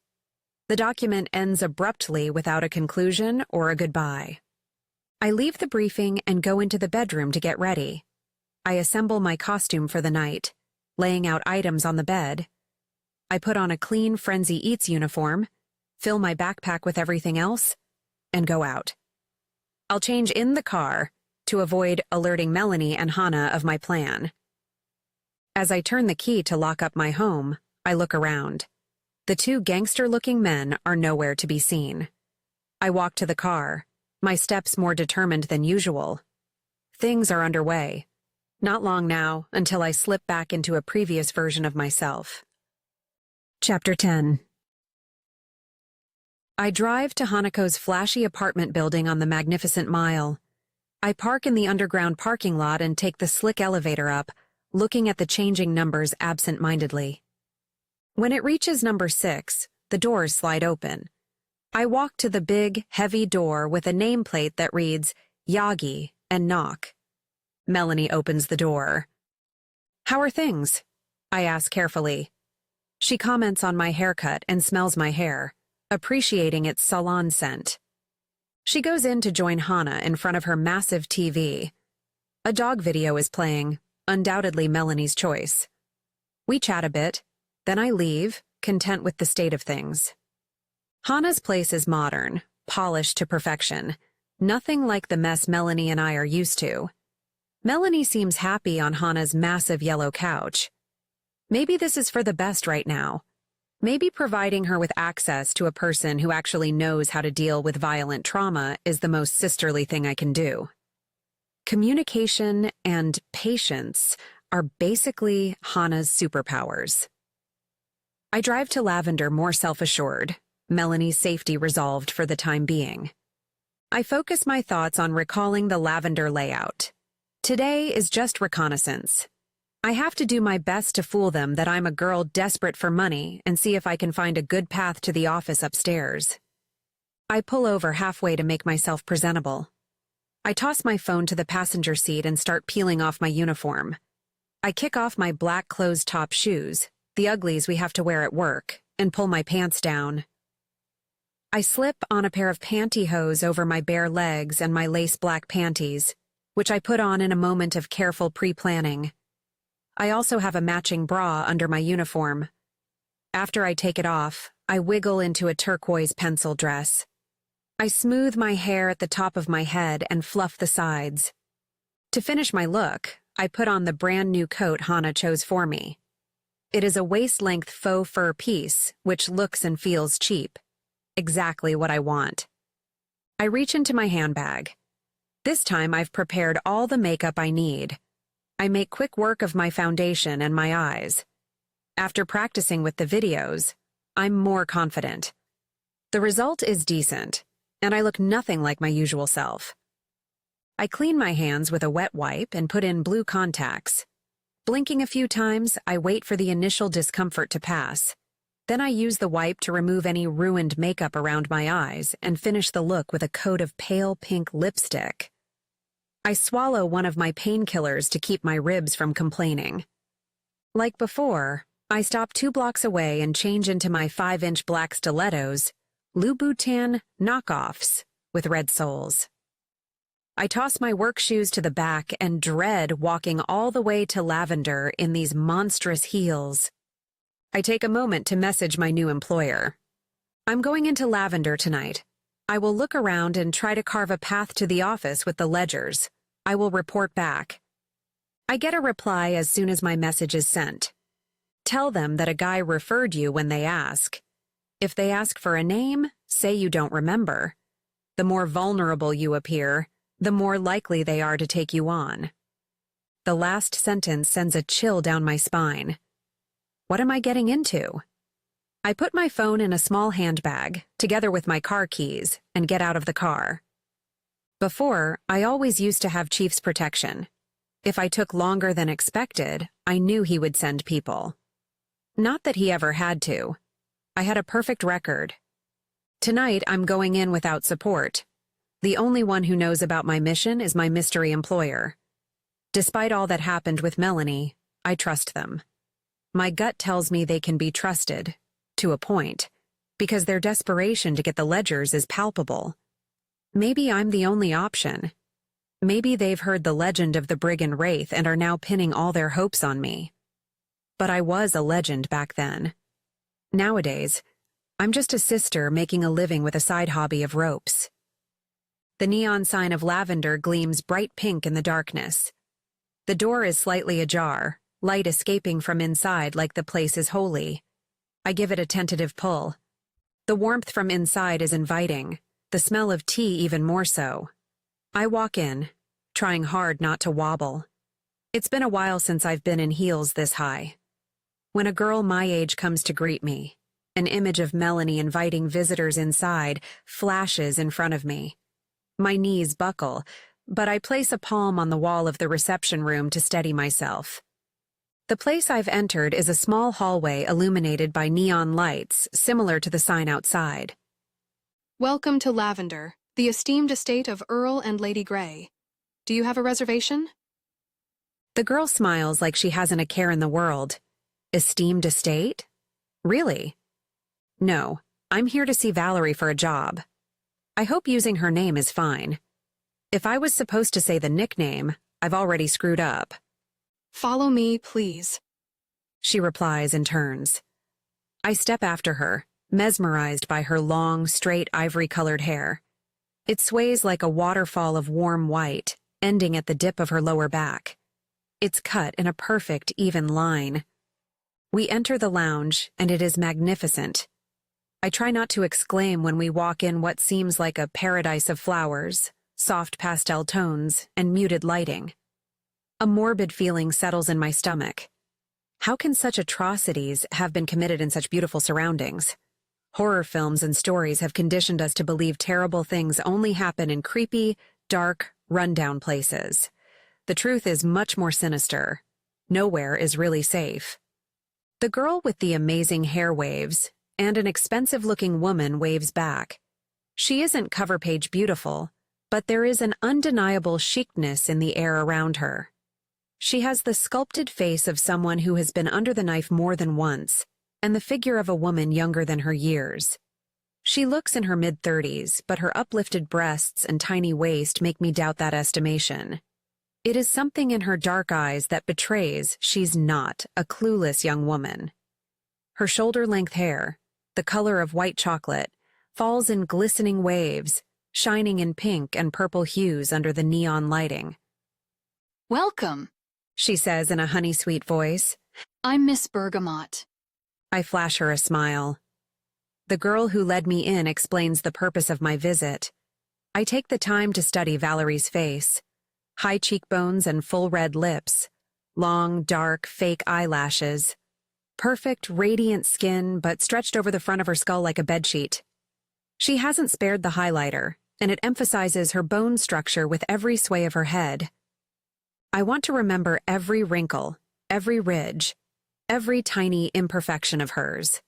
The document ends abruptly without a conclusion or a goodbye. I leave the briefing and go into the bedroom to get ready. I assemble my costume for the night, laying out items on the bed. I put on a clean Frenzy Eats uniform, fill my backpack with everything else, and go out. I'll change in the car to avoid alerting Melanie and Hannah of my plan. As I turn the key to lock up my home, I look around. The 2 gangster-looking men are nowhere to be seen. I walk to the car, my steps more determined than usual. Things are underway. Not long now until I slip back into a previous version of myself. Chapter 10. I drive to Hanako's flashy apartment building on the Magnificent Mile. I park in the underground parking lot and take the slick elevator up, looking at the changing numbers absent-mindedly. When it reaches number 6, the doors slide open. I walk to the big, heavy door with a nameplate that reads Yagi and knock. Melanie opens the door. "How are things?" I ask carefully. She comments on my haircut and smells my hair, appreciating its salon scent. She goes in to join Hannah in front of her massive TV. A dog video is playing, undoubtedly Melanie's choice. We chat a bit, then I leave, content with the state of things. Hannah's place is modern, polished to perfection, nothing like the mess Melanie and I are used to. Melanie seems happy on Hannah's massive yellow couch. Maybe this is for the best right now. Maybe providing her with access to a person who actually knows how to deal with violent trauma is the most sisterly thing I can do. Communication and patience are basically Hannah's superpowers. I drive to Lavender more self-assured, Melanie's safety resolved for the time being. I focus my thoughts on recalling the Lavender layout. Today is just reconnaissance. I have to do my best to fool them that I'm a girl desperate for money and see if I can find a good path to the office upstairs. I pull over halfway to make myself presentable. I toss my phone to the passenger seat and start peeling off my uniform. I kick off my black closed-top shoes, the uglies we have to wear at work, and pull my pants down. I slip on a pair of pantyhose over my bare legs and my lace black panties, which I put on in a moment of careful pre-planning. I also have a matching bra under my uniform. After I take it off, I wiggle into a turquoise pencil dress. I smooth my hair at the top of my head and fluff the sides. To finish my look, I put on the brand new coat Hannah chose for me. It is a waist-length faux fur piece, which looks and feels cheap. Exactly what I want. I reach into my handbag. This time I've prepared all the makeup I need. I make quick work of my foundation and my eyes. After practicing with the videos, I'm more confident. The result is decent, and I look nothing like my usual self. I clean my hands with a wet wipe and put in blue contacts. Blinking a few times, I wait for the initial discomfort to pass. Then I use the wipe to remove any ruined makeup around my eyes and finish the look with a coat of pale pink lipstick. I swallow one of my painkillers to keep my ribs from complaining. Like before, I stop 2 blocks away and change into my 5-inch black stilettos, Louboutin knockoffs with red soles. I toss my work shoes to the back and dread walking all the way to Lavender in these monstrous heels. I take a moment to message my new employer. I'm going into Lavender tonight. I will look around and try to carve a path to the office with the ledgers. I will report back. I get a reply as soon as my message is sent. Tell them that a guy referred you when they ask. If they ask for a name, say you don't remember. The more vulnerable you appear, the more likely they are to take you on. The last sentence sends a chill down my spine. What am I getting into? I put my phone in a small handbag, together with my car keys, and get out of the car. Before, I always used to have Chief's protection. If I took longer than expected, I knew he would send people. Not that he ever had to. I had a perfect record. Tonight, I'm going in without support. The only one who knows about my mission is my mystery employer. Despite all that happened with Melanie, I trust them. My gut tells me they can be trusted, to a point, because their desperation to get the ledgers is palpable. Maybe I'm the only option. Maybe they've heard the legend of the brigand wraith and are now pinning all their hopes on me. But I was a legend back then. Nowadays, I'm just a sister making a living with a side hobby of ropes. The neon sign of Lavender gleams bright pink in the darkness. The door is slightly ajar, light escaping from inside like the place is holy. I give it a tentative pull. The warmth from inside is inviting, the smell of tea even more so. I walk in, trying hard not to wobble. It's been a while since I've been in heels this high. When a girl my age comes to greet me, an image of Melanie inviting visitors inside flashes in front of me. My knees buckle, but I place a palm on the wall of the reception room to steady myself. The place I've entered is a small hallway illuminated by neon lights, similar to the sign outside. Welcome to Lavender, the esteemed estate of Earl and Lady Grey. Do you have a reservation? The girl smiles like she hasn't a care in the world. Esteemed estate? Really? No, I'm here to see Valerie for a job. I hope using her name is fine. If I was supposed to say the nickname, I've already screwed up. Follow me, please. She replies and turns. I step after her, mesmerized by her long, straight ivory-colored hair. It sways like a waterfall of warm white, ending at the dip of her lower back. It's cut in a perfect, even line. We enter the lounge, and it is magnificent. I try not to exclaim when we walk in what seems like a paradise of flowers, soft pastel tones, and muted lighting. A morbid feeling settles in my stomach. How can such atrocities have been committed in such beautiful surroundings? Horror films and stories have conditioned us to believe terrible things only happen in creepy, dark, rundown places. The truth is much more sinister. Nowhere is really safe. The girl with the amazing hair waves, and an expensive-looking woman waves back. She isn't cover page beautiful, but there is an undeniable chicness in the air around her. She has the sculpted face of someone who has been under the knife more than once, and the figure of a woman younger than her years. She looks in her mid-30s, but her uplifted breasts and tiny waist make me doubt that estimation. It is something in her dark eyes that betrays she's not a clueless young woman. Her shoulder-length hair, the color of white chocolate, falls in glistening waves, shining in pink and purple hues under the neon lighting. "Welcome," she says in a honey-sweet voice. "I'm Miss Bergamot." I flash her a smile. The girl who led me in explains the purpose of my visit. I take the time to study Valerie's face. High cheekbones and full red lips. Long, dark, fake eyelashes. Perfect, radiant skin, but stretched over the front of her skull like a bedsheet. She hasn't spared the highlighter, and it emphasizes her bone structure with every sway of her head. I want to remember every wrinkle, every ridge, every tiny imperfection of hers.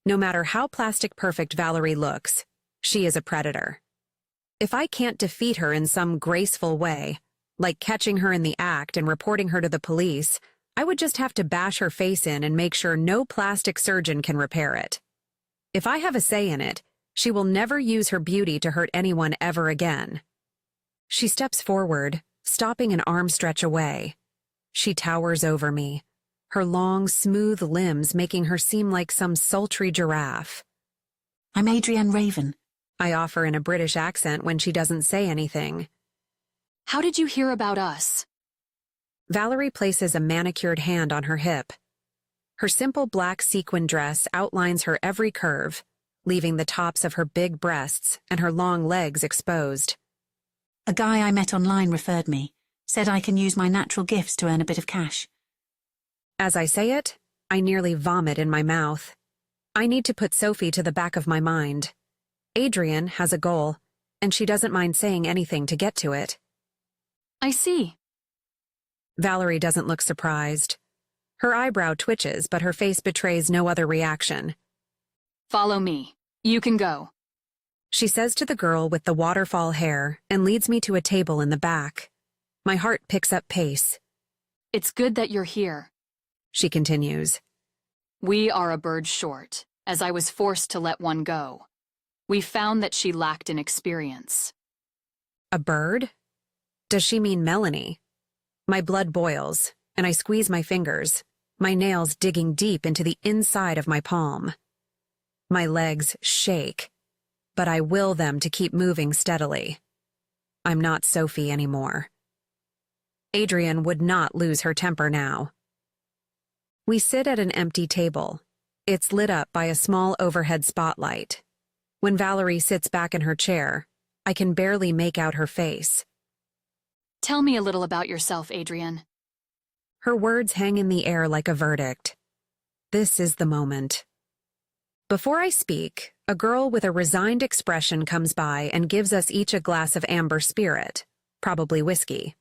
No matter how plastic perfect Valerie looks, she is a predator. If I can't defeat her in some graceful way, like catching her in the act and reporting her to the police, I would just have to bash her face in and make sure no plastic surgeon can repair it. If I have a say in it, she will never use her beauty to hurt anyone ever again. She steps forward, stopping an arm stretch away. She towers over me, her long, smooth limbs making her seem like some sultry giraffe. "I'm Adrienne Raven," I offer in a British accent when she doesn't say anything. "How did you hear about us?" Valerie places a manicured hand on her hip. Her simple black sequin dress outlines her every curve, leaving the tops of her big breasts and her long legs exposed. "A guy I met online referred me, said I can use my natural gifts to earn a bit of cash." As I say it, I nearly vomit in my mouth. I need to put Sophie to the back of my mind. Adrienne has a goal, and she doesn't mind saying anything to get to it. "I see." Valerie doesn't look surprised. Her eyebrow twitches, but her face betrays no other reaction. "Follow me. You can go." She says to the girl with the waterfall hair and leads me to a table in the back. My heart picks up pace. "It's good that you're here," she continues. "We are a bird short, as I was forced to let one go. We found that she lacked in experience." A bird? Does she mean Melanie? My blood boils, and I squeeze my fingers, my nails digging deep into the inside of my palm. My legs shake, but I will them to keep moving steadily. I'm not Sophie anymore. Adrienne would not lose her temper now. We sit at an empty table. It's lit up by a small overhead spotlight. When Valerie sits back in her chair, I can barely make out her face. "Tell me a little about yourself, Adrienne." Her words hang in the air like a verdict. This is the moment. Before I speak, a girl with a resigned expression comes by and gives us each a glass of amber spirit, probably whiskey.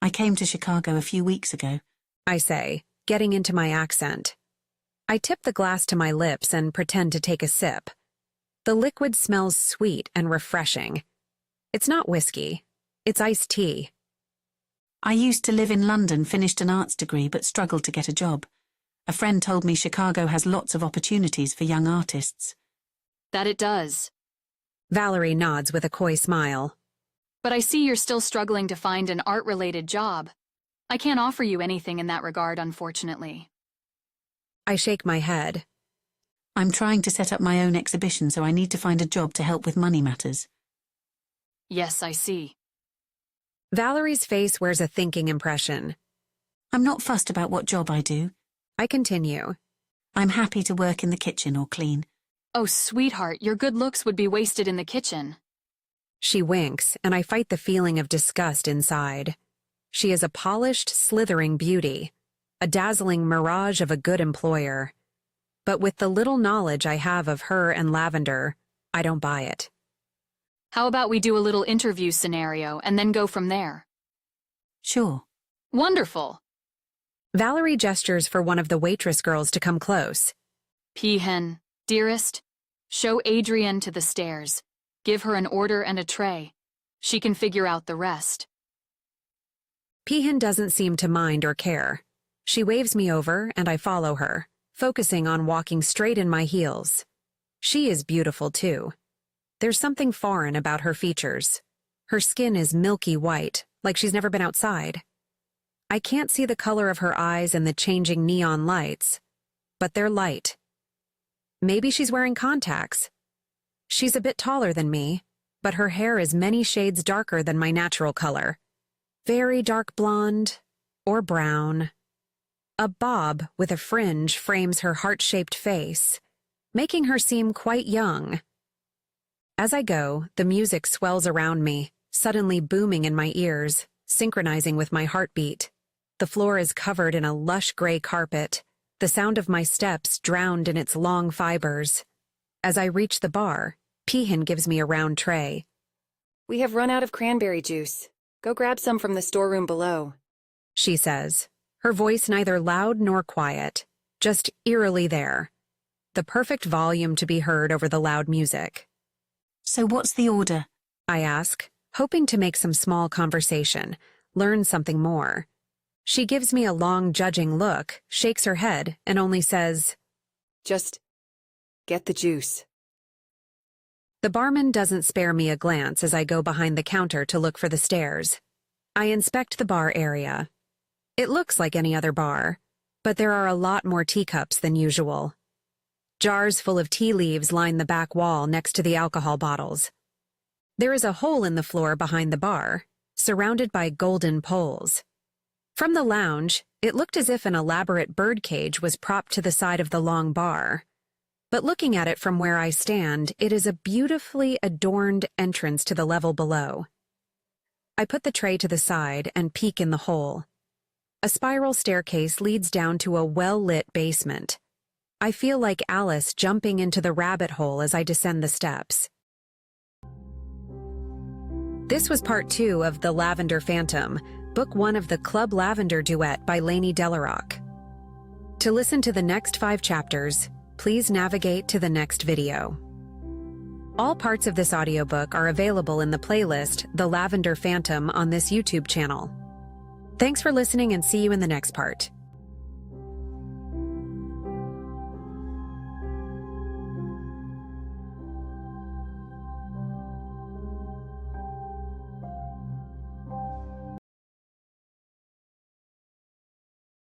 "I came to Chicago a few weeks ago," I say, getting into my accent. I tip the glass to my lips and pretend to take a sip. The liquid smells sweet and refreshing. It's not whiskey. It's iced tea. "I used to live in London, finished an arts degree, but struggled to get a job. A friend told me Chicago has lots of opportunities for young artists." "That it does. Valerie nods with a coy smile. But I see you're still struggling to find an art-related job. I can't offer you anything in that regard, unfortunately." I shake my head. "I'm trying to set up my own exhibition, so I need to find a job to help with money matters." "Yes, I see." Valerie's face wears a thinking impression. "I'm not fussed about what job I do. I continue. I'm happy to work in the kitchen or clean. Oh, sweetheart, your good looks would be wasted in the kitchen. She winks, and I fight the feeling of disgust inside. She is a polished, slithering beauty, a dazzling mirage of a good employer. But with the little knowledge I have of her and Lavender, I don't buy it. How about we do a little interview scenario and then go from there? Sure. Wonderful. Valerie gestures for one of the waitress girls to come close. Peahen, dearest, show Adrienne to the stairs. Give her an order and a tray. She can figure out the rest. Peahen doesn't seem to mind or care. She waves me over, and I follow her, focusing on walking straight in my heels. She is beautiful, too. There's something foreign about her features. Her skin is milky white, like she's never been outside. I can't see the color of her eyes in the changing neon lights, but they're light. Maybe she's wearing contacts. She's a bit taller than me, but her hair is many shades darker than my natural color. Very dark blonde or brown. A bob with a fringe frames her heart-shaped face, making her seem quite young. As I go, the music swells around me, suddenly booming in my ears, synchronizing with my heartbeat. The floor is covered in a lush gray carpet, the sound of my steps drowned in its long fibers. As I reach the bar, Peahen gives me a round tray. We have run out of cranberry juice. Go grab some from the storeroom below, she says, her voice neither loud nor quiet, just eerily there. The perfect volume to be heard over the loud music. So what's the order? I ask, hoping to make some small conversation, learn something more. She gives me a long, judging look, shakes her head, and only says, Just get the juice. The barman doesn't spare me a glance as I go behind the counter to look for the stairs. I inspect the bar area. It looks like any other bar, but there are a lot more teacups than usual. Jars full of tea leaves line the back wall next to the alcohol bottles. There is a hole in the floor behind the bar, surrounded by golden poles. From the lounge, it looked as if an elaborate birdcage was propped to the side of the long bar. But looking at it from where I stand, it is a beautifully adorned entrance to the level below. I put the tray to the side and peek in the hole. A spiral staircase leads down to a well-lit basement. I feel like Alice jumping into the rabbit hole as I descend the steps. This was part 2 of The Lavender Phantom, Book 1 of the Club Lavender Duet by Lainey Delaroque. To listen to the next 5 chapters, please navigate to the next video. All parts of this audiobook are available in the playlist The Lavender Phantom on this YouTube channel. Thanks for listening and see you in the next part.